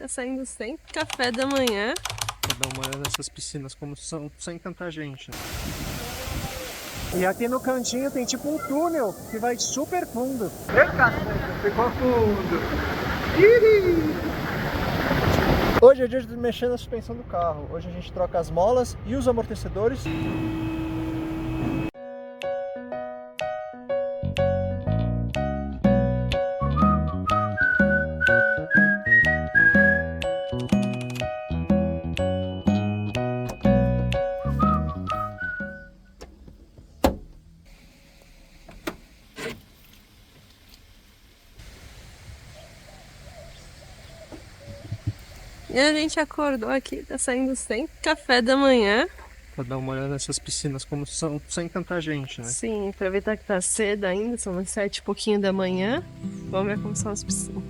Tá saindo sem café da manhã. Vou dar uma olhada nessas piscinas como são, sem tanta gente, né? E aqui no cantinho tem tipo um túnel que vai super fundo. Eita, ficou fundo. Hoje é dia de mexer na suspensão do carro. Hoje a gente troca as molas e os amortecedores. E a gente acordou aqui, tá saindo sem café da manhã. Vou dar uma olhada nessas piscinas como são, sem tanta gente, né? Sim, aproveitar que tá cedo ainda, são umas 7 e pouquinho da manhã. Vamos ver como são as piscinas.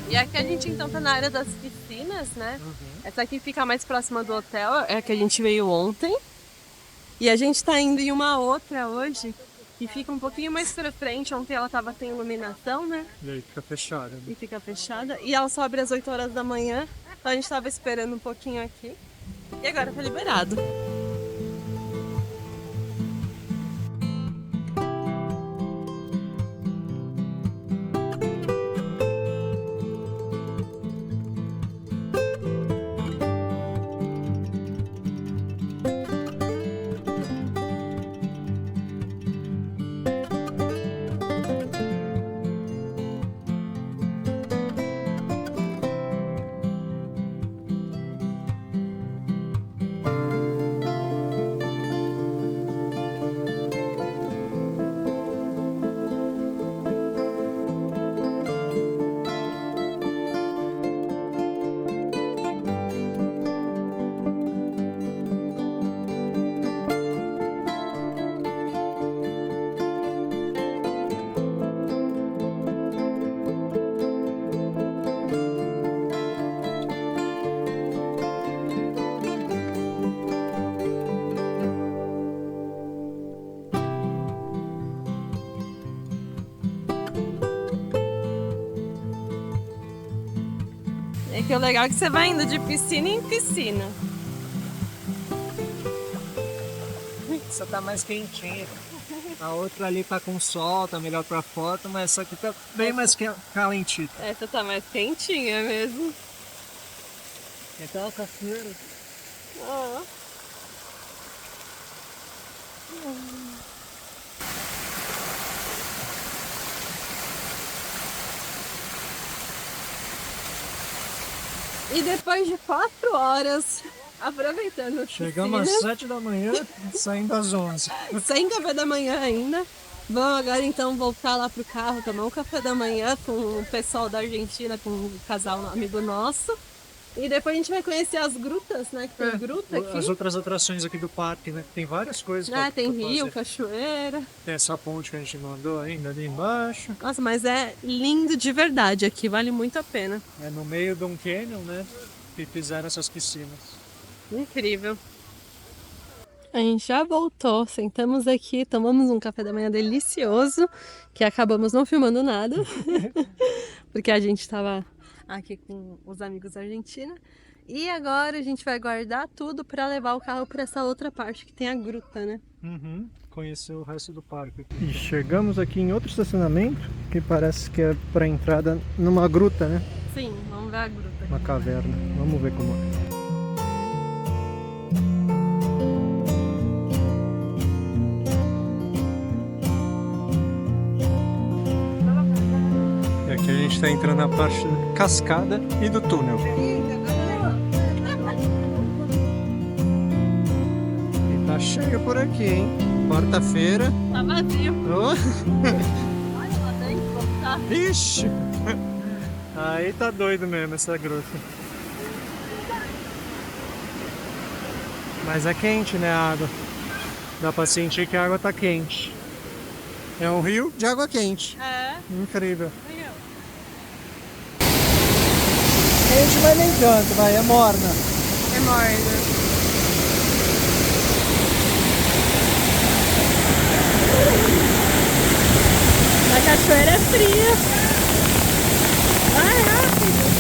E aqui a gente então tá na área das piscinas, né? Essa aqui fica mais próxima do hotel, é a que a gente veio ontem. E a gente tá indo em uma outra hoje, que fica um pouquinho mais pra frente. Ontem ela tava sem iluminação, né? E aí fica fechada, né? E fica fechada. E ela só abre às 8 horas da manhã. Então a gente tava esperando um pouquinho aqui. E agora tá liberado. E que o legal é que você vai indo de piscina em piscina. Essa tá mais quentinha. A outra ali tá com sol, tá melhor pra foto, mas essa aqui tá bem mais calentita. Essa tá mais quentinha mesmo. Tem até uma cachoeira. Ah. E depois de 4 horas, aproveitando a Chegamos às piscina, 7 da manhã, saindo às 11. sem café da manhã ainda. Vamos agora então voltar lá pro carro, tomar um café da manhã com o pessoal da Argentina, com um casal, um amigo nosso. E depois a gente vai conhecer as grutas, né? Que tem gruta aqui. As outras atrações aqui do parque, né? Tem várias coisas Ah, tem pra rio, fazer. cachoeira. Tem essa ponte que a gente mandou ainda ali embaixo. Nossa, mas é lindo de verdade aqui, vale muito a pena. É no meio de um canyon, né? Que fizeram essas piscinas. Incrível. A gente já voltou, sentamos aqui, tomamos um café da manhã delicioso, que acabamos não filmando nada, porque a gente estava aqui com os amigos da Argentina. E agora a gente vai guardar tudo para levar o carro para essa outra parte que tem a gruta, né? Conhecer o resto do parque. E chegamos aqui em outro estacionamento, que parece que é para entrada numa gruta, né? Sim, vamos ver a gruta. Uma caverna. Vamos ver como é. E aqui a gente está entrando na parte da cascada e do túnel. E tá cheio por aqui, hein? Quarta-feira. Tá vazio. Oh. Olha lá dentro, tá? Ixi! Aí tá doido mesmo essa gruta. Mas é quente, né, a água? Dá pra sentir que a água tá quente. É um rio de água quente. É. Incrível. Quente, mas nem tanto, vai, é morna. É morna. A cachoeira é fria. Vai rápido.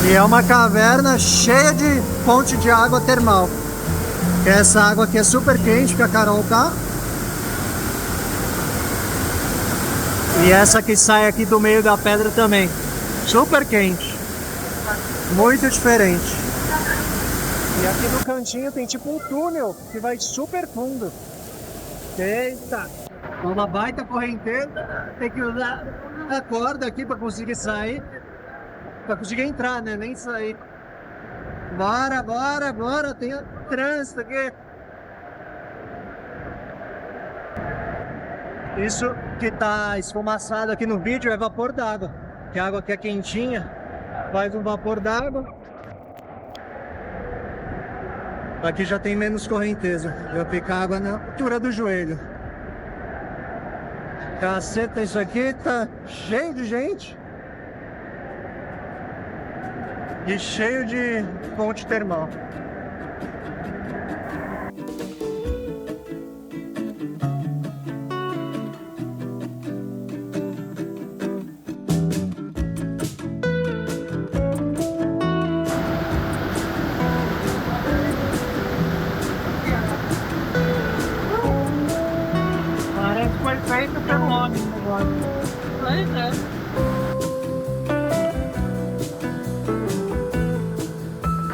E é uma caverna cheia de fonte de água termal. Essa água aqui é super quente, que a Carol tá. E essa que sai aqui do meio da pedra também. Super quente. Muito diferente. E aqui no cantinho tem tipo um túnel que vai super fundo. Eita! Uma baita correnteza. Tem que usar a corda aqui para conseguir sair. Pra conseguir entrar, né? Nem sair. Bora, bora, bora. Tem trânsito aqui. Isso que tá esfumaçado aqui no vídeo é vapor d'água. Que a água aqui é quentinha. Faz um vapor d'água. Aqui já tem menos correnteza. Já fica água na altura do joelho. Caceta, isso aqui tá cheio de gente. E cheio de fonte termal. Parece que foi feito pelo homem agora. Pois é.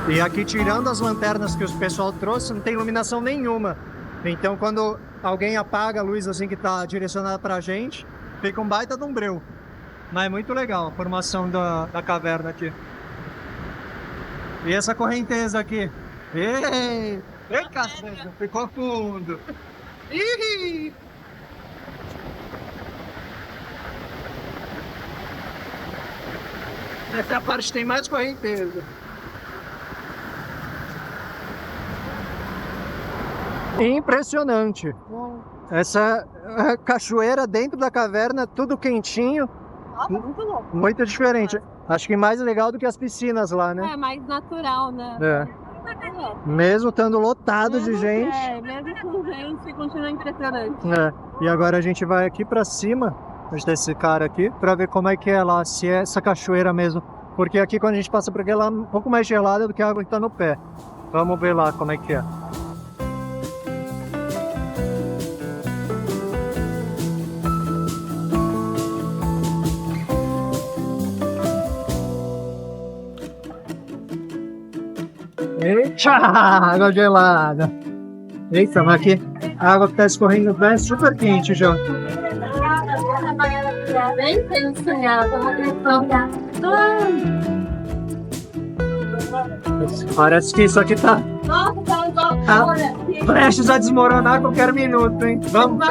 E aqui, tirando as lanternas que o pessoal trouxe, não tem iluminação nenhuma. Então, quando alguém apaga a luz assim que está direcionada pra gente, fica um baita de um breu. Mas é muito legal a formação da caverna aqui. E essa correnteza aqui. Ei, cacete, ficou fundo. Ih! Essa é a parte que tem mais correnteza. Impressionante. Essa cachoeira dentro da caverna, tudo quentinho. Nossa, muito louco. Muito diferente. Acho que mais legal do que as piscinas lá, né? É mais natural, né? É. Mesmo estando lotado de gente. É, mesmo com gente, continua impressionante. É. E agora a gente vai aqui pra cima, onde tá esse cara aqui, pra ver como é que é lá, se é essa cachoeira mesmo. Porque aqui quando a gente passa por aqui, ela é um pouco mais gelada do que a água que tá no pé. Vamos ver lá como é que é. Eita, água gelada. Eita, mas aqui a água que tá escorrendo no pé é super quente já. Parece que isso aqui tá prestes a desmoronar a qualquer minuto, hein? Vamos.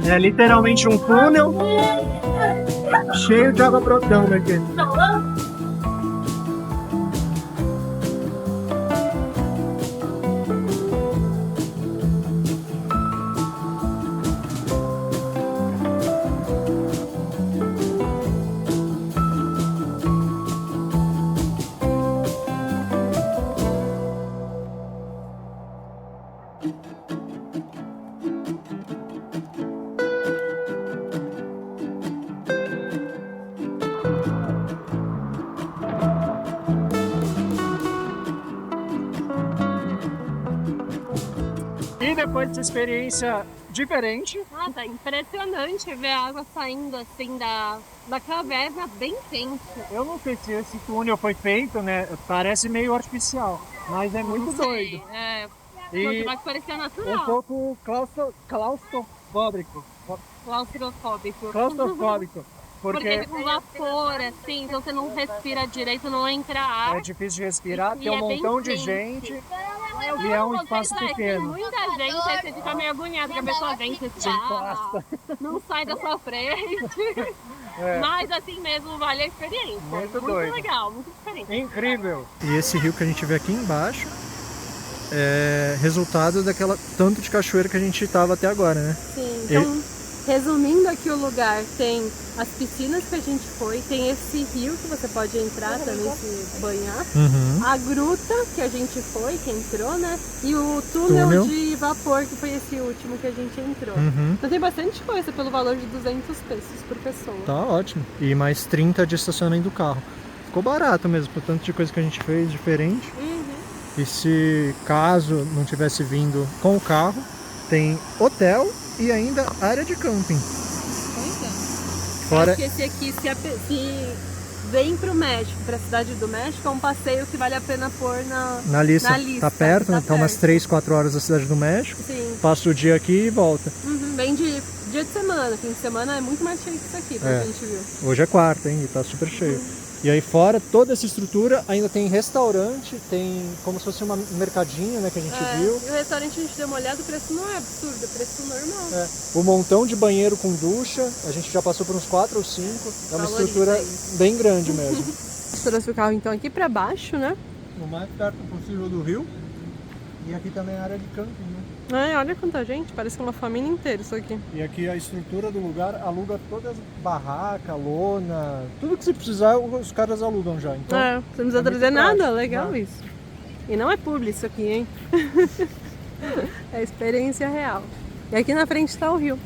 É literalmente um túnel cheio de água brotando aqui. E depois dessa experiência diferente. Ah, tá impressionante ver a água saindo assim da caverna bem quente. Eu não sei se esse túnel foi feito, né? Parece meio artificial, mas é muito Não sei, doido. É, E mas parecia um natural. pouco claustrofóbico. Claustrofóbico. Claustrofóbico. Porque Porque com vapor, assim, então você não respira direito, não entra ar. é difícil de respirar, E tem um é bem montão de quente. gente Eu e é um não, espaço sei lá, tem pequeno. muita gente, aí você fica meio agoniado que a pessoa vem, você encosta. não sai da sua frente. É. Mas assim mesmo vale a experiência. Muito doido. Legal, muito diferente. Incrível! E esse rio que a gente vê aqui embaixo é resultado daquela tanto de cachoeira que a gente estava até agora, né? Sim, então, resumindo aqui o lugar, tem as piscinas que a gente foi, tem esse rio que você pode entrar também, se banhar, a gruta que a gente foi, que entrou, né? E o túnel de vapor, que foi esse último que a gente entrou. Então tem bastante coisa pelo valor de 200 pesos por pessoa. Tá ótimo. E mais 30 de estacionamento do carro. Ficou barato mesmo, por tanto de coisa que a gente fez diferente. E se caso não tivesse vindo com o carro, tem hotel e ainda área de camping. Pois é. Fora... Acho que esse aqui, se vem pro México, pra Cidade do México, é um passeio que vale a pena pôr na lista. Tá perto, né? Tá umas 3, 4 horas da Cidade do México. Sim. Passa o dia aqui e volta. Vem de dia de semana. Fim de semana é muito mais cheio que isso aqui, que a gente viu. Hoje é quarta, hein? E tá super cheio. E aí fora, toda essa estrutura, ainda tem restaurante, tem como se fosse um mercadinho, né, que a gente viu. E o restaurante a gente deu uma olhada, o preço não é absurdo, é preço normal. Um montão de banheiro com ducha, a gente já passou por uns 4 ou 5, é uma estrutura bem grande mesmo. Trouxe o carro então aqui pra baixo, né? O mais perto possível do rio, e aqui também é a área de camping, né? Olha quanta gente, parece uma família inteira isso aqui. E aqui a estrutura do lugar aluga todas as barracas, lona, tudo que você precisar os caras alugam já. Então, você não precisa trazer nada, legal isso. E não é publi isso aqui, hein? É experiência real. E aqui na frente está o rio.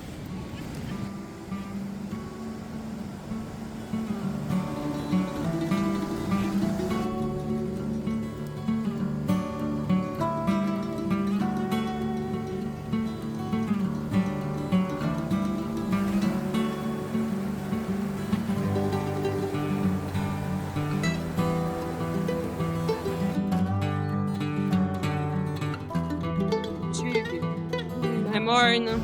É morno.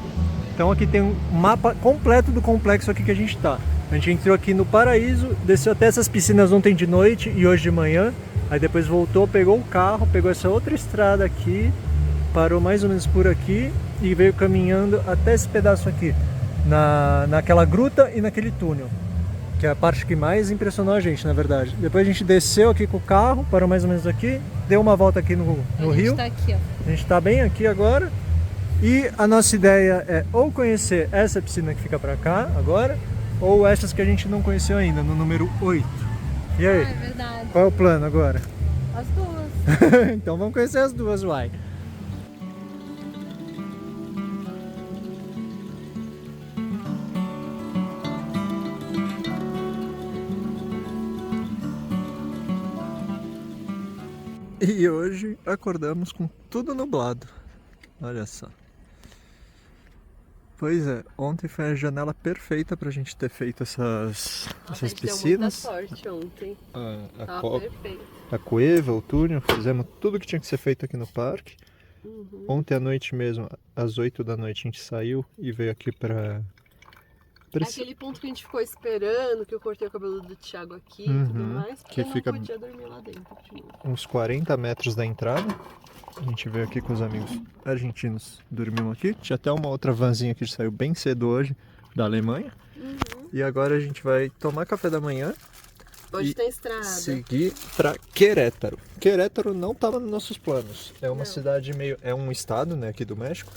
Então aqui tem um mapa completo do complexo aqui que a gente tá. A gente entrou aqui no Paraíso, desceu até essas piscinas ontem de noite e hoje de manhã. Aí depois voltou, pegou o carro, pegou essa outra estrada aqui, parou mais ou menos por aqui e veio caminhando até esse pedaço aqui, naquela gruta e naquele túnel, que é a parte que mais impressionou a gente, na verdade. Depois a gente desceu aqui com o carro, parou mais ou menos aqui, deu uma volta aqui no rio. A gente tá aqui, ó. A gente tá bem aqui agora. E a nossa ideia é ou conhecer essa piscina que fica pra cá agora, ou essas que a gente não conheceu ainda, no número 8. E aí? É verdade. Qual é o plano agora? As duas. Então vamos conhecer as duas, uai. E hoje acordamos com tudo nublado. Olha só. Pois é, ontem foi a janela perfeita pra gente ter feito essas piscinas. Deu muita sorte ontem. Perfeito. A cueva, o túnel, fizemos tudo que tinha que ser feito aqui no parque. Ontem à noite mesmo, às 8 da noite, a gente saiu e veio aqui pra... Aquele ponto que a gente ficou esperando, que eu cortei o cabelo do Thiago aqui e tudo mais, porque que fica não podia dormir lá dentro de novo. Uns 40 metros da entrada. A gente veio aqui com os amigos argentinos, dormimos aqui. Tinha até uma outra vanzinha que saiu bem cedo hoje, da Alemanha. E agora a gente vai tomar café da manhã. Hoje tem estrada. Seguir para Querétaro. Querétaro não estava nos nossos planos. É uma cidade meio... É um estado, né, aqui do México.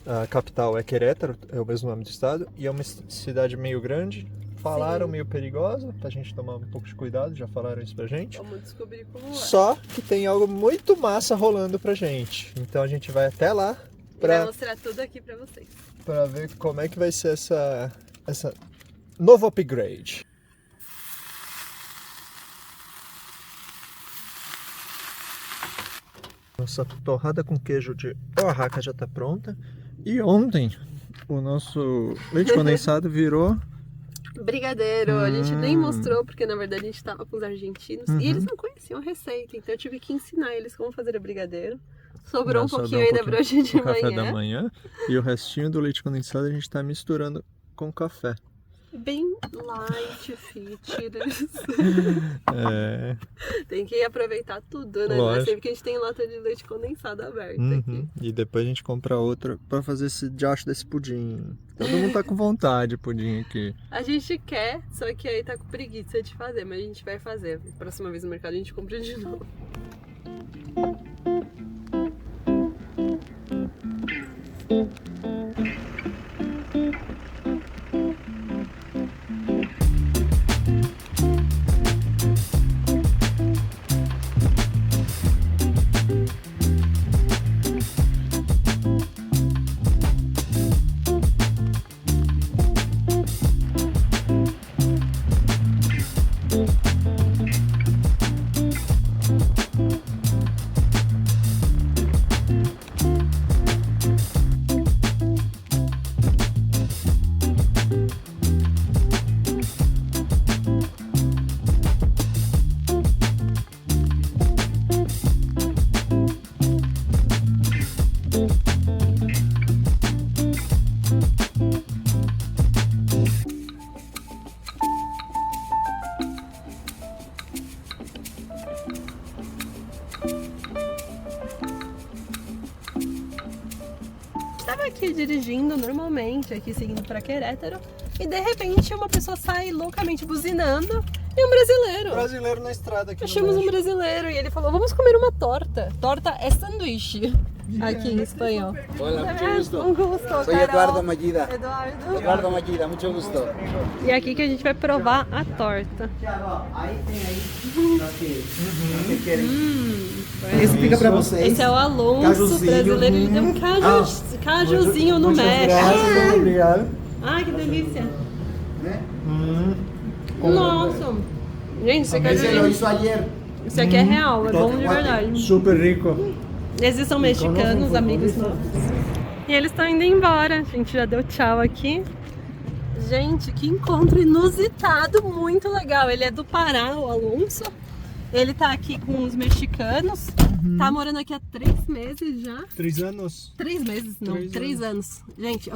A capital é Querétaro, é o mesmo nome do estado. E é uma cidade meio grande. Falaram meio perigosa, pra gente tomar um pouco de cuidado, já falaram isso pra gente. Vamos descobrir como é. Só que tem algo muito massa rolando pra gente. Então a gente vai até lá pra mostrar tudo aqui pra vocês. Pra ver como é que vai ser essa novo upgrade. Nossa torrada com queijo de Oaxaca já tá pronta. E ontem o nosso leite condensado virou... Brigadeiro. A gente nem mostrou, porque na verdade a gente tava com os argentinos. E eles não conheciam a receita, então eu tive que ensinar eles como fazer o brigadeiro. Sobrou um pouquinho ainda pra hoje de manhã. Café da manhã. E o restinho do leite condensado a gente tá misturando com café. Bem light, fitness. É. Tem que aproveitar tudo, né? Não é sempre que a gente tem lata de leite condensado aberta aqui. E depois a gente compra outra pra fazer esse diacho desse pudim. Todo mundo tá com vontade de pudim aqui. A gente quer, só que aí tá com preguiça de fazer, mas a gente vai fazer. Próxima vez no mercado a gente compra de novo. Estava aqui dirigindo normalmente, aqui seguindo para Querétaro, e de repente uma pessoa sai loucamente buzinando e um brasileiro. Brasileiro na estrada aqui. Achamos um brasileiro e ele falou: vamos comer uma torta. Torta é sanduíche aqui em espanhol. Hola, mucho gusto. Um gusto, Soy Carol. Eduardo Mallida. Eduardo. Eduardo Mallida, mucho gusto. E é aqui que a gente vai provar a torta. Aí tem aí que querem. Esse fica pra vocês. Esse é o Alonso, Cajuzinho. brasileiro. Ele deu um cajuzinho no mexe. Obrigado. Ai, que delícia. Né? Nossa. Gente, esse Esse lo cajuzinho. hizo ayer. Isso aqui é real, é bom de verdade. Super rico. Esses são mexicanos, amigos nossos. E eles estão indo embora. A gente já deu tchau aqui. Gente, que encontro inusitado, muito legal. Ele é do Pará, o Alonso. Ele tá aqui com os mexicanos. Tá morando aqui há 3 meses já. 3 anos. 3 meses, não, 3 anos. Gente,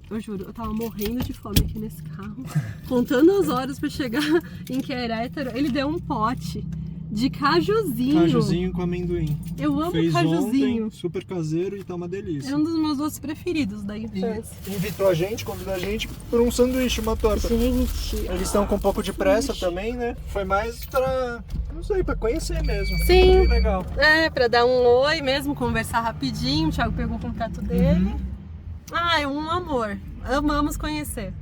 eu juro, eu tava morrendo de fome aqui nesse carro. Contando as horas pra chegar em Querétaro. Ele deu um pote de cajuzinho. Cajuzinho com amendoim. Eu amo Fez cajuzinho. ontem, super caseiro e tá uma delícia. É um dos meus doces preferidos da E infância. invitou a gente, convidou a gente por um sanduíche, uma torta. Gente, Eles estão com um pouco de pressa também, né? Foi mais pra, não sei, pra conhecer mesmo. Sim. Que legal. é, pra dar um oi mesmo, conversar rapidinho. O Thiago pegou o contato dele. Ah, é um amor. Amamos conhecer.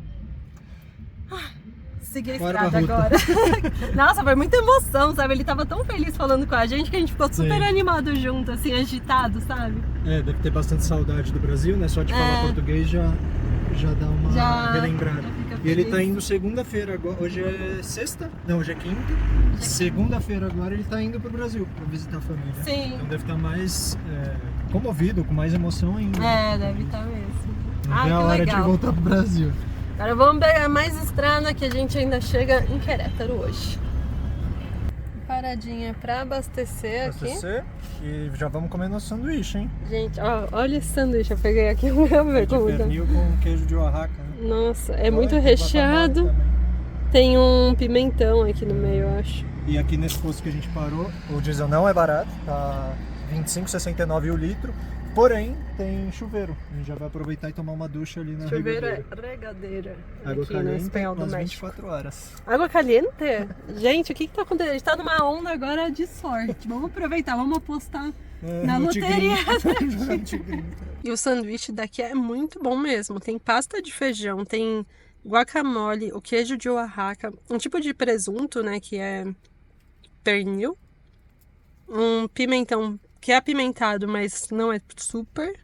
Seguir a Bora estrada pra agora. Nossa, foi muita emoção, sabe? Ele tava tão feliz falando com a gente que a gente ficou super Sim. animado junto, assim, agitado, sabe? É, deve ter bastante saudade do Brasil, né? Só de falar português já dá uma relembrada. já fica E ele feliz. tá indo segunda-feira agora. Hoje é sexta? Não, hoje é quinta. Segunda-feira agora ele tá indo pro Brasil pra visitar a família. Sim. Então deve estar mais comovido, com mais emoção ainda. É, deve estar mesmo. Não Ah, é a que hora legal. de voltar pro Brasil. Agora vamos pegar mais estrada que a gente ainda chega em Querétaro hoje. Paradinha pra abastecer aqui. Abastecer e já vamos comer nosso sanduíche, hein? Gente, ó, olha esse sanduíche. Eu peguei aqui o meu, ver De como tá. pernil com queijo de Oaxaca. Né? Nossa, é muito Olha, tem recheado. guacamole também. Tem um pimentão aqui no meio, eu acho. E aqui nesse posto que a gente parou, o diesel não é barato, tá R$25,69 o litro. Porém, tem chuveiro. A gente já vai aproveitar e tomar uma ducha ali na Chuveiro é regadeira. regadeira. Água Aqui no caliente espanhol do umas México. 24 horas. Água caliente? Gente, o que tá acontecendo? A gente tá numa onda agora de sorte. Vamos aproveitar, vamos apostar na no loteria. tigrinho. No tigrinho. E o sanduíche daqui é muito bom mesmo. Tem pasta de feijão, tem guacamole, o queijo de Oaxaca, um tipo de presunto, né, que é pernil, um pimentão que é apimentado, mas não é super,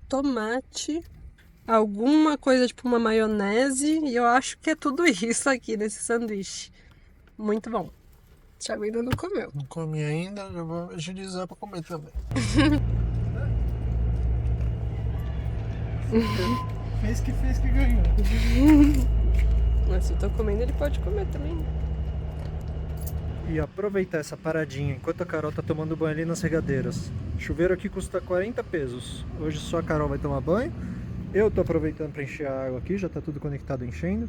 tomate, alguma coisa tipo uma maionese, e eu acho que é tudo isso aqui nesse sanduíche. Muito bom. O Thiago ainda não comeu. Não comi ainda, já vou agilizar pra comer também. Fez que ganhou. Mas se eu tô comendo, ele pode comer também. E aproveitar essa paradinha enquanto a Carol tá tomando banho ali nas regadeiras. Chuveiro aqui custa 40 pesos. Hoje só a Carol vai tomar banho. Eu tô aproveitando para encher a água aqui, já tá tudo conectado enchendo.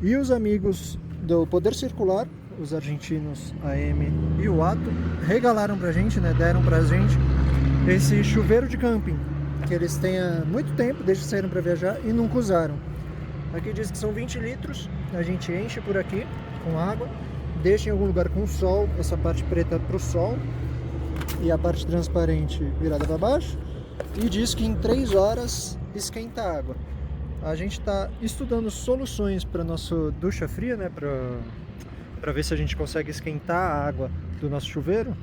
E os amigos do Poder Circular, os argentinos, a Amy e o Ato, regalaram pra gente, né? Deram pra gente esse chuveiro de camping, que eles têm há muito tempo, desde que saíram para viajar e nunca usaram. Aqui diz que são 20 litros, a gente enche por aqui com água, deixa em algum lugar com sol, essa parte preta para o sol e a parte transparente virada para baixo, e diz que em 3 horas esquenta a água. A gente está estudando soluções para nossa ducha fria, né, para ver se a gente consegue esquentar a água do nosso chuveiro.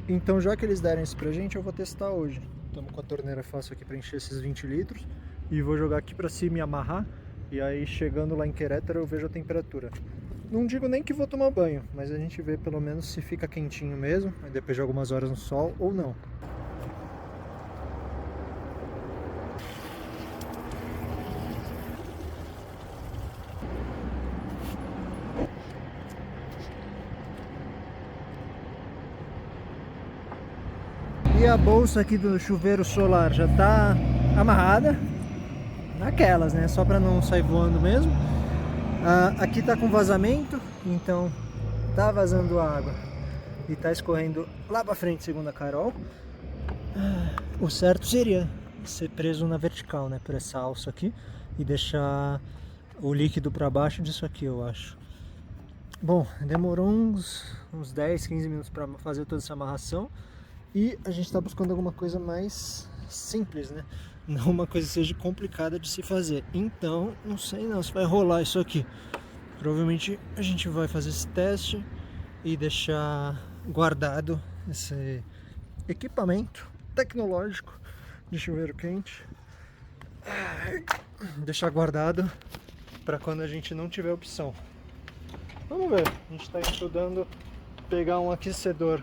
Então, já que eles deram isso pra gente, eu vou testar hoje. Estamos com a torneira fácil aqui para encher esses 20 litros e vou jogar aqui para cima e amarrar, e aí chegando lá em Querétaro eu vejo a temperatura. Não digo nem que vou tomar banho, mas a gente vê pelo menos se fica quentinho mesmo, depois de algumas horas no sol ou não. E a bolsa aqui do chuveiro solar já está amarrada, naquelas, né? Só para não sair voando mesmo. Aqui tá com vazamento, então tá vazando água e tá escorrendo lá para frente, segundo a Carol. O certo seria ser preso na vertical, né? Por essa alça aqui e deixar o líquido para baixo disso aqui, eu acho. Bom, demorou uns 10, 15 minutos para fazer toda essa amarração. E a gente está buscando alguma coisa mais simples, né? Não uma coisa que seja complicada de se fazer. Então, não sei não se vai rolar isso aqui. Provavelmente a gente vai fazer esse teste e deixar guardado esse equipamento tecnológico de chuveiro quente. Deixar guardado para quando a gente não tiver opção. Vamos ver. A gente está estudando pegar um aquecedor.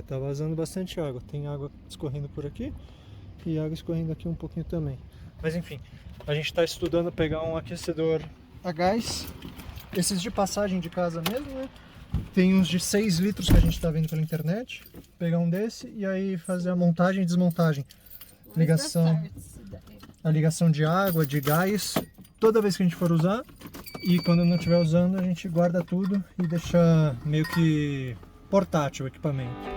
Tá vazando bastante água. Tem água escorrendo por aqui e água escorrendo aqui um pouquinho também. Mas enfim, a gente está estudando pegar um aquecedor a gás. Esses de passagem de casa mesmo, né? Tem uns de 6 litros que a gente está vendo pela internet. Pegar um desse e aí fazer a montagem e desmontagem. A ligação de água, de gás, toda vez que a gente for usar. E quando não estiver usando, a gente guarda tudo e deixa meio que portátil o equipamento.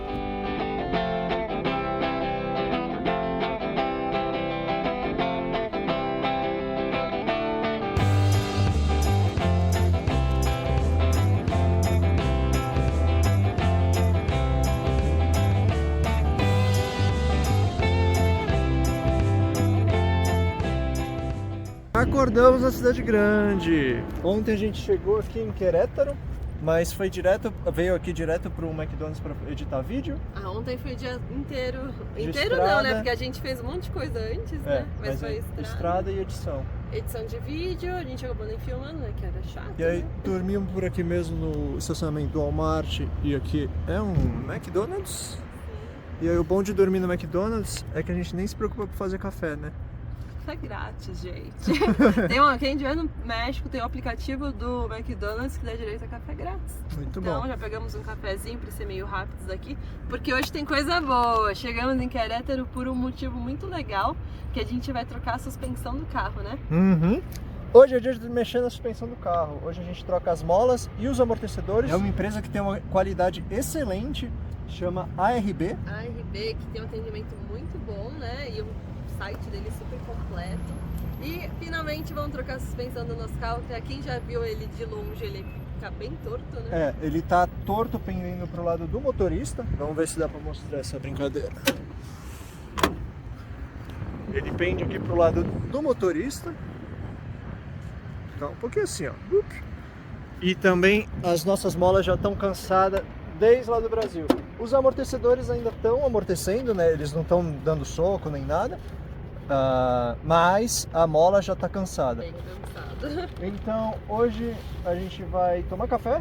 Acordamos na cidade grande. Ontem a gente chegou aqui em Querétaro, mas veio aqui direto para o McDonald's para editar vídeo. Ontem foi o dia inteiro. Inteiro estrada. não, né? Porque a gente fez um monte de coisa antes, né? Mas foi estrada e edição. Edição de vídeo, a gente acabou nem filmando, né? Que era chato. E aí né? dormimos por aqui mesmo no estacionamento do Walmart. E aqui é um McDonald's. E aí o bom de dormir no McDonald's é que a gente nem se preocupa por fazer café, né? Café grátis, gente. Quem estiver no México tem o aplicativo do McDonald's que dá direito a café grátis. Muito então, bom. Já pegamos um cafezinho para ser meio rápidos aqui, porque hoje tem coisa boa. Chegamos em Querétaro por um motivo muito legal, que a gente vai trocar a suspensão do carro, né? Uhum. Hoje é dia de mexer na suspensão do carro. Hoje a gente troca as molas e os amortecedores. É uma empresa que tem uma qualidade excelente, chama ARB. ARB, que tem um atendimento muito bom, né? E o site dele super completo. E finalmente vamos trocar a suspensão do nosso carro, que quem já viu ele de longe, ele fica bem torto, né? Ele tá torto pendendo pro lado do motorista. Vamos ver se dá pra mostrar essa brincadeira. Ele pende aqui pro lado do motorista. Tá um pouquinho assim, ó. E também as nossas molas já estão cansadas desde lá do Brasil. Os amortecedores ainda estão amortecendo, né? Eles não estão dando soco nem nada. Mas a mola já está cansada. Bem cansada. Então hoje a gente vai tomar café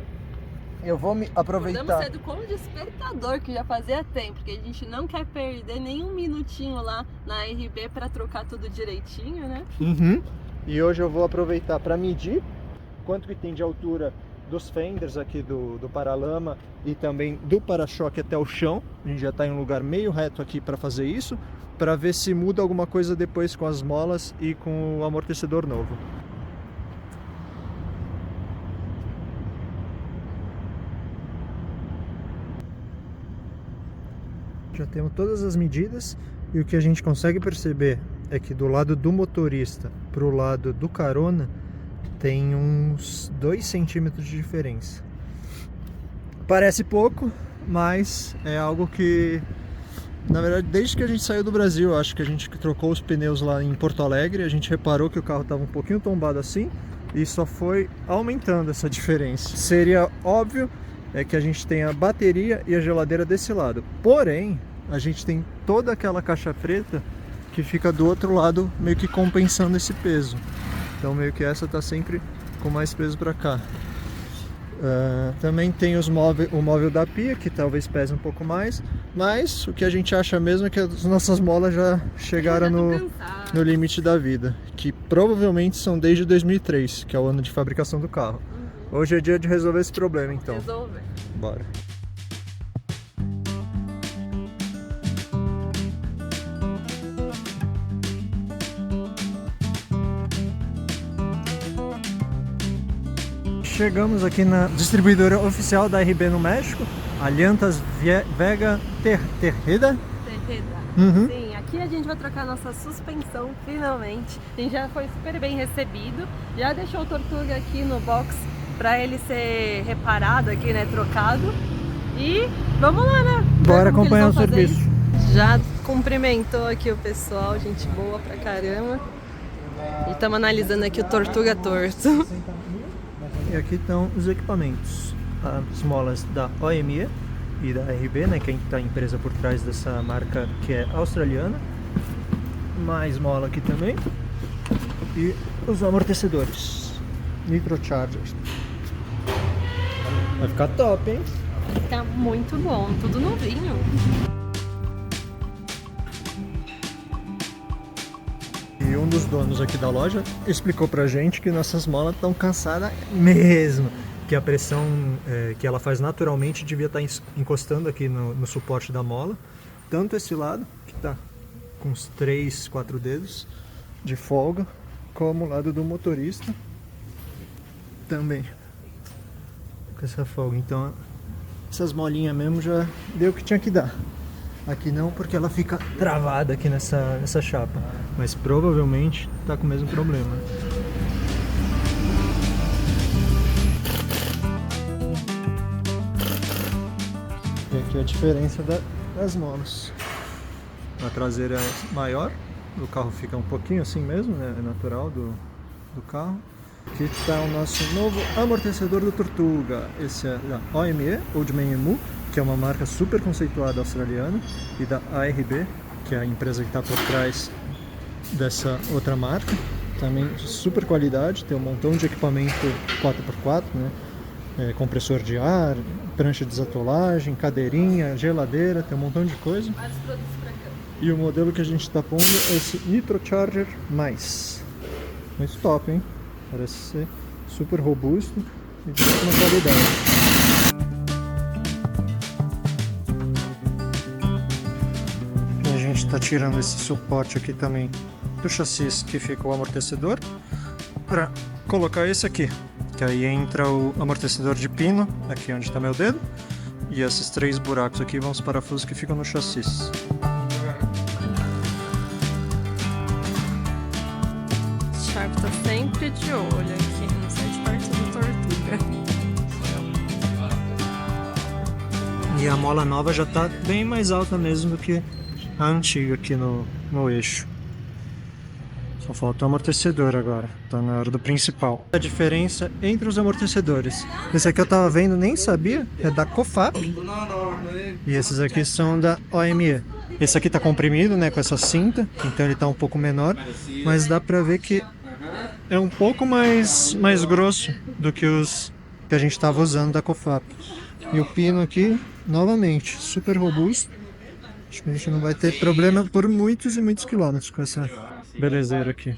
eu vou me Acordamos aproveitar. cedo com o despertador, que já fazia tempo, porque a gente não quer perder nem um minutinho lá na RB para trocar tudo direitinho, né? Uhum. E hoje eu vou aproveitar para medir quanto que tem de altura dos fenders aqui do paralama e também do para-choque até o chão. A gente já está em um lugar meio reto aqui para fazer isso, para ver se muda alguma coisa depois com as molas e com o amortecedor novo. Já temos todas as medidas e o que a gente consegue perceber é que do lado do motorista para o lado do carona tem uns 2 centímetros de diferença. Parece pouco, mas é algo que, na verdade, desde que a gente saiu do Brasil, acho que a gente trocou os pneus lá em Porto Alegre, a gente reparou que o carro estava um pouquinho tombado assim e só foi aumentando essa diferença. Seria óbvio que a gente tem a bateria e a geladeira desse lado, porém a gente tem toda aquela caixa preta que fica do outro lado, meio que compensando esse peso. Então meio que essa tá sempre com mais peso para cá. Também tem o móvel da pia, que talvez pese um pouco mais, mas o que a gente acha mesmo é que as nossas molas já chegaram no limite da vida, que provavelmente são desde 2003, que é o ano de fabricação do carro. Hoje é dia de resolver esse problema, então. Resolver. Bora. Chegamos aqui na distribuidora oficial da RB no México, a Llantas Vega Terreda. Uhum. Sim, aqui a gente vai trocar nossa suspensão, finalmente. A gente já foi super bem recebido, já deixou o Tortuga aqui no box para ele ser reparado aqui, né, trocado. E vamos lá, né? Bora acompanhar o serviço. Já cumprimentou aqui o pessoal, gente boa pra caramba. E estamos analisando aqui o Tortuga torto. E aqui estão os equipamentos, as molas da OME e da RB, né, que é a empresa por trás dessa marca que é australiana. Mais mola aqui também. E os amortecedores, Nitrochargers. Vai ficar top, hein? Tá muito bom, tudo novinho. E um dos donos aqui da loja explicou pra gente que nossas molas estão cansadas mesmo, que a pressão que ela faz naturalmente devia estar encostando aqui no suporte da mola, tanto esse lado, que tá com uns 3, 4 dedos de folga, como o lado do motorista também com essa folga. Então essas molinhas mesmo já deu o que tinha que dar. Aqui não, porque ela fica travada aqui nessa chapa, mas provavelmente tá com o mesmo problema. E aqui a diferença das molas. A traseira é maior, o carro fica um pouquinho assim mesmo, né? É natural do carro. Aqui está o nosso novo amortecedor do Tortuga. Esse é da OME, Old Man Emu, que é uma marca super conceituada australiana, e da ARB, que é a empresa que está por trás dessa outra marca. Também de super qualidade, tem um montão de equipamento 4x4, né? Compressor de ar, prancha de desatolagem, cadeirinha, geladeira, tem um montão de coisa. Vários produtos pra cá. E o modelo que a gente está pondo é esse Nitrocharger+. Muito top, hein? Parece ser super robusto e de ótima qualidade. E a gente está tirando esse suporte aqui também do chassi que fica o amortecedor para colocar esse aqui, que aí entra o amortecedor de pino, aqui onde está meu dedo, e esses 3 buracos aqui vão os parafusos que ficam no chassi. O Sharp tá sempre de olho aqui, não sai de perto do Tortuga. E a mola nova já está bem mais alta mesmo do que a antiga aqui no eixo. Só falta o amortecedor agora, tá na hora do principal. A diferença entre os amortecedores. Esse aqui eu tava vendo, nem sabia, é da Cofap. E esses aqui são da OME. Esse aqui tá comprimido, né, com essa cinta, então ele tá um pouco menor, mas dá pra ver que é um pouco mais grosso do que os que a gente estava usando da Cofap. E o pino aqui, novamente, super robusto. Acho que a gente não vai ter problema por muitos e muitos quilômetros com essa belezeira aqui.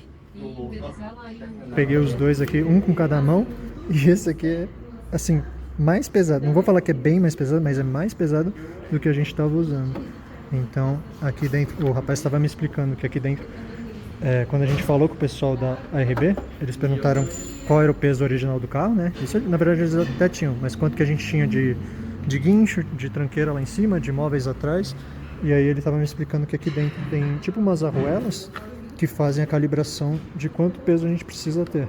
Peguei os dois aqui, um com cada mão. E esse aqui é, assim, mais pesado. Não vou falar que é bem mais pesado, mas é mais pesado do que a gente estava usando. Então, aqui dentro, o rapaz estava me explicando que aqui dentro, quando a gente falou com o pessoal da ARB, eles perguntaram qual era o peso original do carro, né? Isso, na verdade, eles até tinham, mas quanto que a gente tinha de guincho, de tranqueira lá em cima, de móveis atrás. E aí ele estava me explicando que aqui dentro tem tipo umas arruelas que fazem a calibração de quanto peso a gente precisa ter.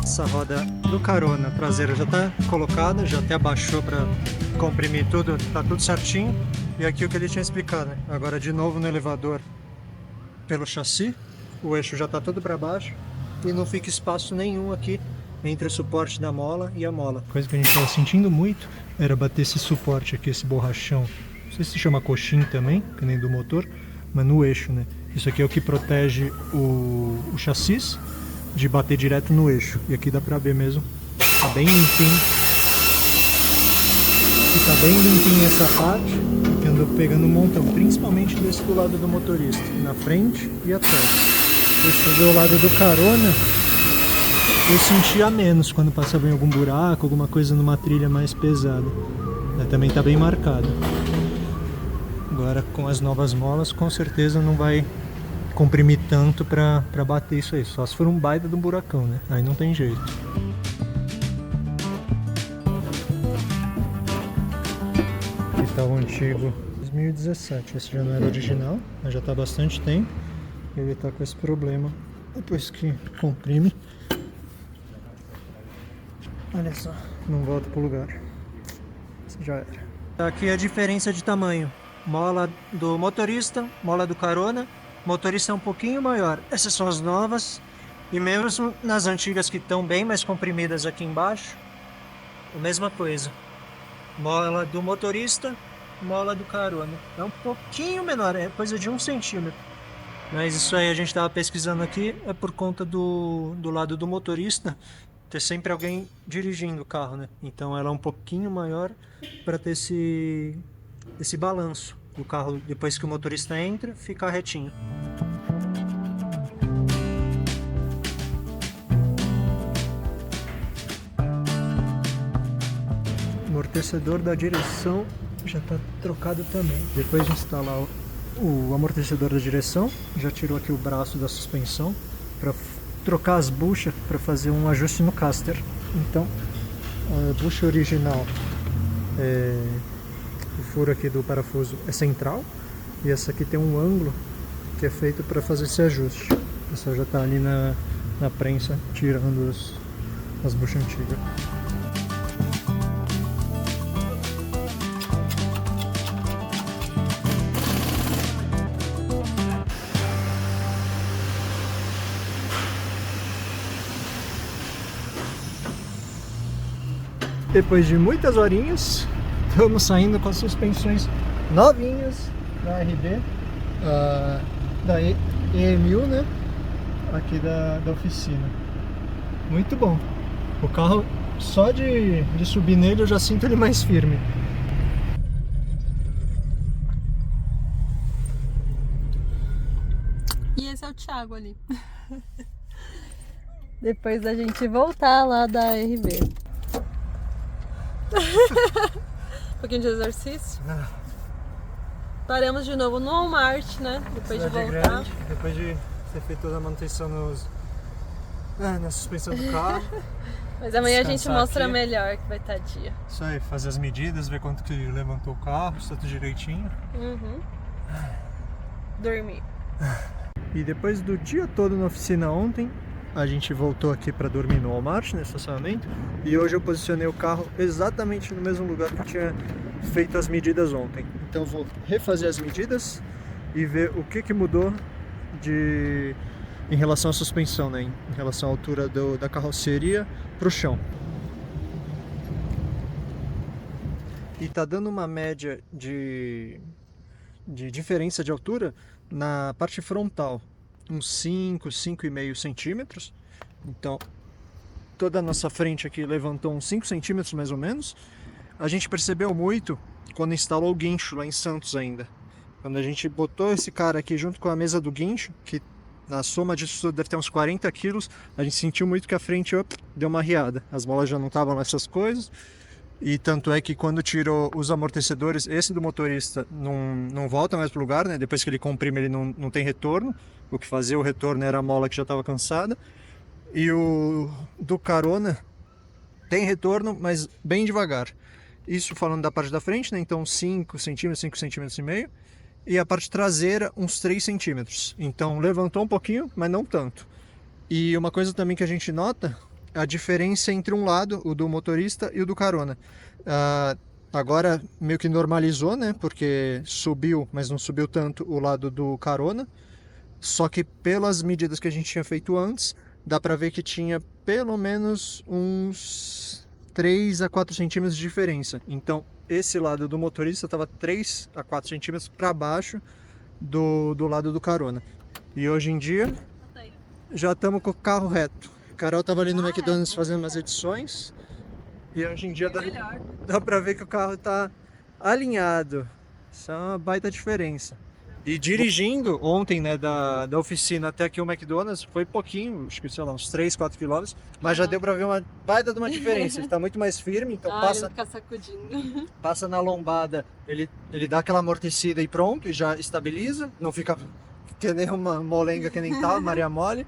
Essa roda do carona traseira já está colocada, já até abaixou para comprimir tudo, tá tudo certinho. E aqui o que ele tinha explicado, né? Agora de novo no elevador pelo chassi, o eixo já está todo para baixo e não fica espaço nenhum aqui entre o suporte da mola e a mola. Coisa que a gente estava sentindo muito era bater esse suporte aqui, esse borrachão. Não sei se chama coxim também, que nem do motor, mas no eixo, né? Isso aqui é o que protege o chassi de bater direto no eixo. E aqui dá pra ver mesmo, tá bem limpinho. Fica bem limpinho essa parte, que andou pegando um montão, principalmente desse do lado do motorista, na frente e atrás. Esse do lado do carona, eu sentia menos quando passava em algum buraco, alguma coisa numa trilha mais pesada. Também tá bem marcado. Agora com as novas molas, com certeza não vai comprimir tanto pra bater isso aí, só se for um baita de um buracão, né? Aí não tem jeito. Aqui tá o antigo 2017, esse já não era original, mas já tá há bastante tempo. Ele tá com esse problema depois que comprime. Olha só, não volta pro lugar. Isso já era. Aqui a diferença de tamanho. Mola do motorista, mola do carona. Motorista é um pouquinho maior. Essas são as novas. E mesmo nas antigas que estão bem mais comprimidas aqui embaixo, a mesma coisa. Mola do motorista, mola do carona. É um pouquinho menor, é coisa de 1 centímetro. Mas isso aí a gente estava pesquisando aqui, é por conta do lado do motorista ter sempre alguém dirigindo o carro, né? Então ela é um pouquinho maior para ter esse balanço. O carro, depois que o motorista entra, fica retinho. O amortecedor da direção já está trocado também. Depois de instalar o amortecedor da direção, já tirou aqui o braço da suspensão para trocar as buchas para fazer um ajuste no caster. Então, a bucha original o furo aqui do parafuso é central e essa aqui tem um ângulo que é feito para fazer esse ajuste. O pessoal já está ali na prensa tirando as buchas antigas. Depois de muitas horinhas, estamos saindo com as suspensões novinhas da RB, da EMU, né? Aqui da oficina. Muito bom. O carro, só de subir nele, eu já sinto ele mais firme. E esse é o Thiago ali. Depois da gente voltar lá da RB. Um pouquinho de exercício. Paramos de novo no Walmart, né? Depois de voltar. Grande, depois de ter feito toda a manutenção na suspensão do carro. Mas amanhã a gente Descansar mostra aqui. melhor que vai estar dia. Isso aí, fazer as medidas, ver quanto que levantou o carro, se tá tudo direitinho. Uhum. Dormir. E depois do dia todo na oficina ontem, a gente voltou aqui para dormir no Walmart, no estacionamento. E hoje eu posicionei o carro exatamente no mesmo lugar que eu tinha feito as medidas ontem. Então eu vou refazer as medidas e ver o que mudou em relação à suspensão, né? Em relação à altura da carroceria para o chão. E tá dando uma média de de diferença de altura na parte frontal, uns 5,5 centímetros. Então, toda a nossa frente aqui levantou uns 5 centímetros mais ou menos. A gente percebeu muito quando instalou o guincho lá em Santos ainda. Quando a gente botou esse cara aqui junto com a mesa do guincho, que na soma disso tudo deve ter uns 40 quilos, a gente sentiu muito que a frente deu uma riada. As molas já não estavam nessas coisas. E tanto é que quando tirou os amortecedores, esse do motorista não volta mais pro lugar, né? Depois que ele comprime ele não tem retorno. O que fazia o retorno era a mola que já estava cansada. E o do carona tem retorno, mas bem devagar. Isso falando da parte da frente, né? Então 5 centímetros, 5 centímetros e meio. E a parte traseira uns 3 centímetros. Então levantou um pouquinho, mas não tanto. E uma coisa também que a gente nota, a diferença entre um lado, o do motorista, e o do carona. Agora meio que normalizou, né? Porque subiu, mas não subiu tanto o lado do carona. Só que pelas medidas que a gente tinha feito antes, dá pra ver que tinha pelo menos uns 3 a 4 centímetros de diferença. Então esse lado do motorista estava 3 a 4 centímetros para baixo do lado do carona. E hoje em dia já estamos com o carro reto. Carol estava ali no McDonald's fazendo umas edições e hoje em dia dá para ver que o carro está alinhado. Isso é uma baita diferença. E dirigindo ontem, né, da oficina até aqui o McDonald's, foi pouquinho, acho que sei lá, uns 3, 4 quilômetros, mas já deu pra ver uma baita de uma diferença. Ele tá muito mais firme, então Ele fica sacudindo. passa na lombada, ele dá aquela amortecida e pronto, e já estabiliza, não fica que nem uma molenga que nem tal, Maria Mole.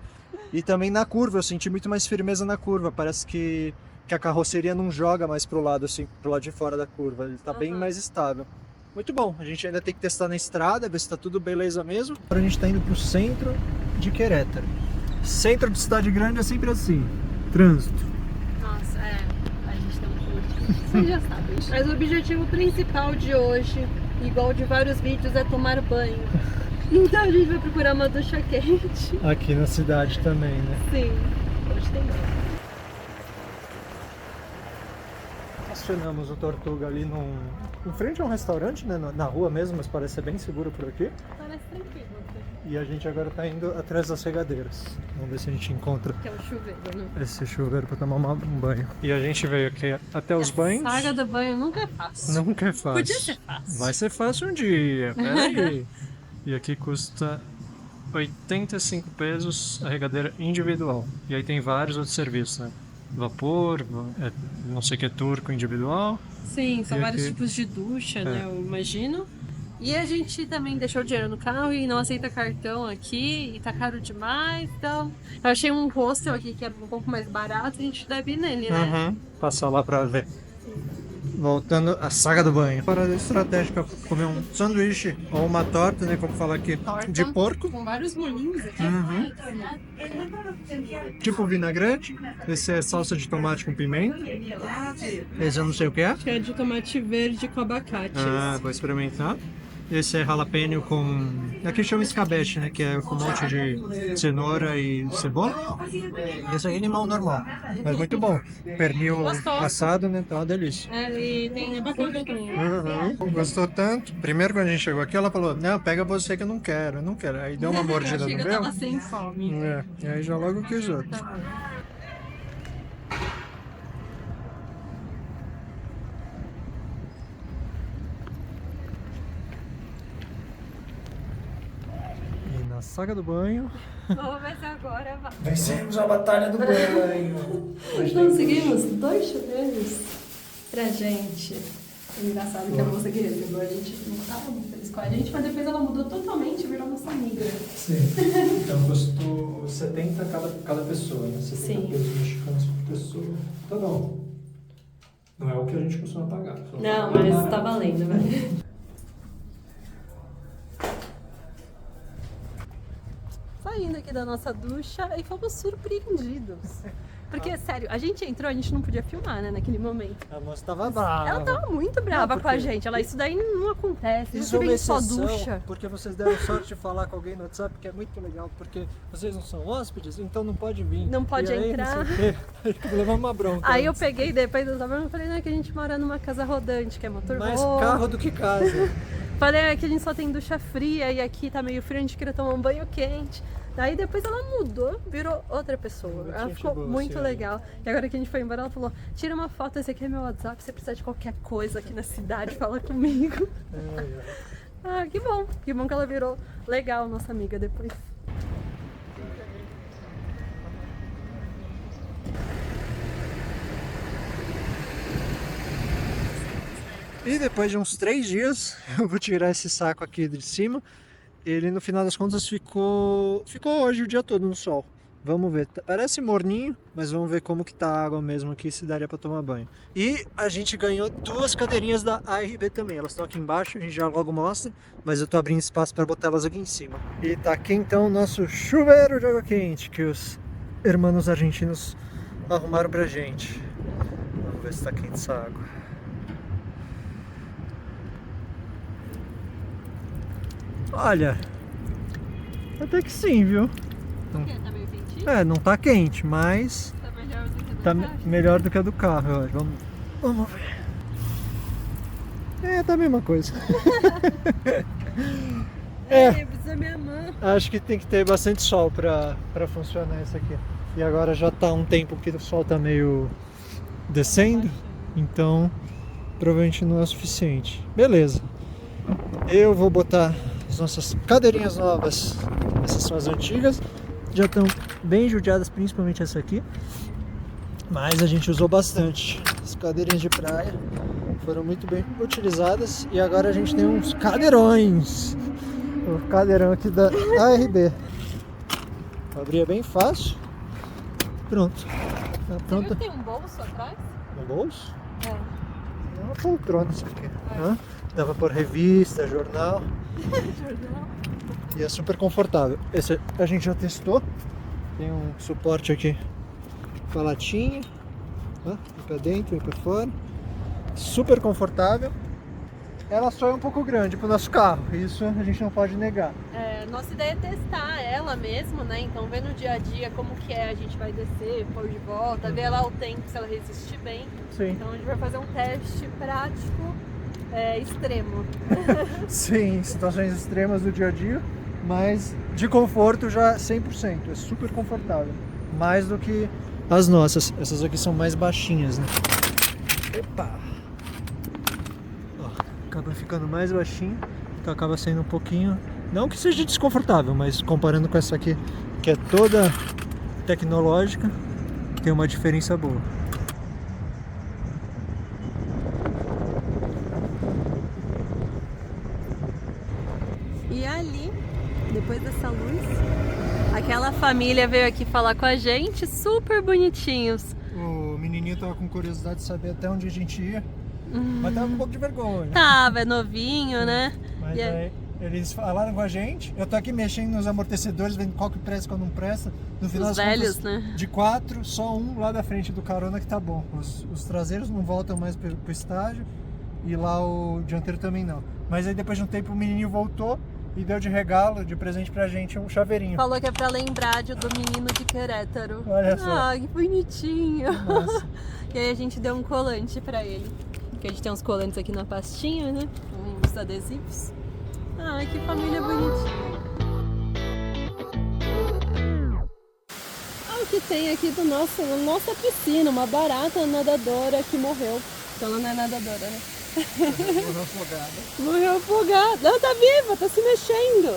E também na curva, eu senti muito mais firmeza na curva, parece que a carroceria não joga mais pro lado, assim, pro lado de fora da curva, ele tá bem mais estável. Muito bom, a gente ainda tem que testar na estrada, ver se tá tudo beleza mesmo. Agora a gente tá indo pro centro de Querétaro. Centro de cidade grande é sempre assim, trânsito. Nossa, a gente tem um curso. Vocês já sabem. Mas o objetivo principal de hoje, igual de vários vídeos, é tomar banho. Então a gente vai procurar uma ducha quente. Aqui na cidade também, né? Sim, hoje tem banho. Estacionamos o Tortuga ali em frente a um restaurante, né? Na rua mesmo, mas parece ser bem seguro por aqui. Parece tranquilo. E a gente agora tá indo atrás das regadeiras. Vamos ver se a gente encontra Que é o chuveiro, né? esse chuveiro para tomar um banho. E a gente veio aqui até os banhos. A saga do banho nunca é fácil. Nunca é fácil. Podia ser fácil. Vai ser fácil um dia, peraí. E aqui custa 85 pesos a regadeira individual. E aí tem vários outros serviços, né? Vapor, não sei o que é turco individual. Sim, são E vários aqui? tipos de ducha, né? Eu imagino. E a gente também deixou o dinheiro no carro e não aceita cartão aqui e tá caro demais, então... Eu achei um hostel aqui que é um pouco mais barato, a gente deve ir nele, né? Passar lá pra ver. Voltando à saga do banho. Parada estratégica, comer um sanduíche ou uma torta, né? Como falar aqui, Torta de porco. com vários molinhos aqui. Tipo vinagrete. Esse é salsa de tomate com pimenta. Esse eu não sei o que é. Que é de tomate verde com abacate. Ah, vou experimentar. Esse é jalapeno com... Aqui chama escabeche, né? Que é com um monte de cenoura e cebola. Esse aí é limão normal, mas muito bom. Pernil Gostoso. assado, né? Tá uma delícia. E tem abacate também. Gostou tanto. Primeiro quando a gente chegou aqui, ela falou, não, pega você que eu não quero, eu não quero. Aí deu uma mordida no Chega, eu meu. tava sem fome. E aí já logo quis outro. E na saga do banho... Vamos ver se agora vai. Vencemos a batalha do banho! Conseguimos 2 chuveiros pra gente. É engraçado que a moça que recebeu a gente não estava muito feliz com a gente, mas depois ela mudou totalmente e virou nossa amiga. Sim. Então custou 70 cada pessoa, né? 70 Sim. pesos mexicanos por pessoa. Tá bom. Não é o que a gente costuma pagar. Não, mas tá valendo, velho. Saindo aqui da nossa ducha e fomos surpreendidos. Porque, sério, a gente entrou, a gente não podia filmar, né, naquele momento. A moça tava brava. Ela tava muito brava Não, com a porque- gente. Ela, isso daí não acontece. Isso Você é uma vem só exceção, ducha. porque vocês deram sorte de falar com alguém no WhatsApp, que é muito legal, porque vocês não são hóspedes, então não pode vir. Não pode E aí, entrar. Não sei o quê. Aí levamos uma bronca. Aí eu antes. peguei depois eu falei, não, é que a gente mora numa casa rodante, que é motorhome. Mais carro do que casa. Falei que a gente só tem ducha fria e aqui tá meio frio, a gente queria tomar um banho quente. Daí depois ela mudou, virou outra pessoa. Ela ficou muito legal. E agora que a gente foi embora, ela falou: tira uma foto, esse aqui é meu WhatsApp, se você precisar de qualquer coisa aqui na cidade, fala comigo. Ah, que bom que ela virou legal, nossa amiga, depois. E depois de uns 3 dias, eu vou tirar esse saco aqui de cima. Ele, no final das contas, ficou hoje o dia todo no sol. Vamos ver. Parece morninho, mas vamos ver como que tá a água mesmo aqui, se daria para tomar banho. E a gente ganhou 2 cadeirinhas da ARB também. Elas estão aqui embaixo, a gente já logo mostra, mas eu tô abrindo espaço para botar elas aqui em cima. E tá aqui então o nosso chuveiro de água quente, que os irmãos argentinos arrumaram pra gente. Vamos ver se tá quente essa água. Olha, até que sim, viu? Por quê? Tá meio quentinho? É, não tá quente, mas Tá melhor do que do tá carro? melhor do que a do carro, eu acho. Vamos ver. É, tá a mesma coisa. Precisa minha mão. Acho que tem que ter bastante sol pra funcionar isso aqui. E agora já tá um tempo que o sol tá meio descendo, então provavelmente não é o suficiente. Beleza. Eu vou botar as nossas cadeirinhas novas. Essas são as antigas. Já estão bem judiadas, principalmente essa aqui. Mas a gente usou bastante. As cadeirinhas de praia foram muito bem utilizadas. E agora a gente tem uns cadeirões. O cadeirão aqui da ARB. Abrir é bem fácil. Pronto. Tá pronta. Você viu que tem um bolso atrás? No bolso? É. É uma poltrona isso aqui. Hã? Dá pra pôr revista, jornal. E é super confortável. Esse a gente já testou. Tem um suporte aqui pra latinha. Um pra dentro e pra fora. Super confortável. Ela só é um pouco grande pro nosso carro. Isso a gente não pode negar. Nossa ideia é testar ela mesmo, né? Então ver no dia a dia como que é, a gente vai descer, pôr de volta, ver lá o tempo, se ela resiste bem. Sim. Então a gente vai fazer um teste prático extremo. Sim, situações extremas do dia a dia, mas de conforto já 100%, é super confortável, mais do que as nossas. Essas aqui são mais baixinhas, né? Epa! Ó, acaba ficando mais baixinho, então acaba sendo um pouquinho, não que seja desconfortável, mas comparando com essa aqui, que é toda tecnológica, tem uma diferença boa. E ali, depois dessa luz, aquela família veio aqui falar com a gente, super bonitinhos. O menininho tava com curiosidade de saber até onde a gente ia, mas tava com um pouco de vergonha. Tava, é novinho, né? Mas aí eles falaram com a gente, eu tô aqui mexendo nos amortecedores, vendo qual que presta e qual não presta. No final Os das velhos, contas, né? de 4, só um lá da frente do carona que tá bom. Os traseiros não voltam mais pro estágio e lá o dianteiro também não. Mas aí depois de um tempo o menininho voltou e deu de regalo, de presente pra gente, um chaveirinho. Falou que é pra lembrar do menino de Querétaro. Olha só. Ah, que bonitinho. Nossa. E aí a gente deu um colante pra ele. Porque a gente tem uns colantes aqui na pastinha, né? Uns adesivos. Ai, que família bonitinha. Olha o que tem aqui da nossa piscina. Uma barata nadadora que morreu. Então ela não é nadadora, né? Morreu afogada. Morreu afogada. Ela tá viva, tá se mexendo.